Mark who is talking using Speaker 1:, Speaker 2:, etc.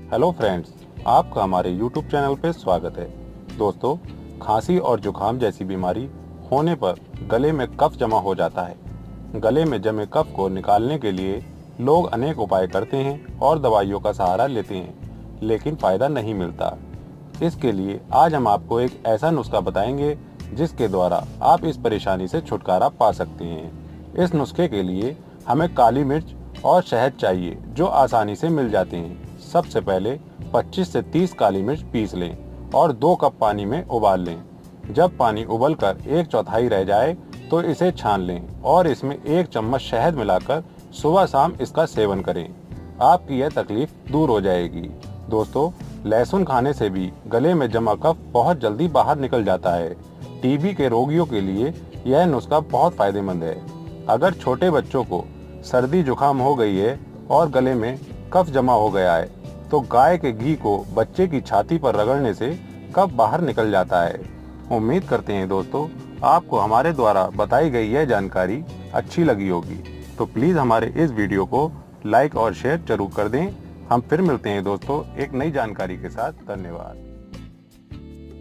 Speaker 1: Hello friends, आपका हमारे YouTube channel पे स्वागत है। दोस्तों, खांसी और जुखाम जैसी बीमारी होने पर गले में कफ जमा हो जाता है। गले में जमे कफ को निकालने के लिए लोग अनेक उपाय करते हैं और दवाइयों का सहारा लेते हैं, लेकिन फ़ायदा नहीं मिलता। इसके लिए आज हम आपको एक ऐसा नुस्खा बताएंगे जिसके द्वारा आप इस परेशानी से छुटकारा पा सकते हैं। इस नुस्खे के लिए हमें काली मिर्च और शहद चाहिए जो आसानी से मिल जाते हैं। सबसे पहले 25 से 30 काली मिर्च पीस लें और 2 कप पानी में उबाल लें। जब पानी उबलकर 1/4 रह जाए तो इसे छान लें और इसमें 1 चम्मच शहद मिलाकर सुबह शाम इसका सेवन करें। आपकी यह तकलीफ दूर हो जाएगी। दोस्तों, लहसुन खाने से भी गले में जमा कफ बहुत जल्दी बाहर निकल जाता है। टीबी के रोगियों के लिए यह नुस्खा बहुत फायदेमंद है। अगर छोटे बच्चों को सर्दी जुकाम हो गई है और गले में कफ जमा हो गया है तो गाय के घी को बच्चे की छाती पर रगड़ने से कफ बाहर निकल जाता है। उम्मीद करते हैं दोस्तों, आपको हमारे द्वारा बताई गई यह जानकारी अच्छी लगी होगी। तो प्लीज़ हमारे इस वीडियो को लाइक और शेयर जरूर कर दें। हम फिर मिलते हैं दोस्तों एक नई जानकारी के साथ। धन्यवाद।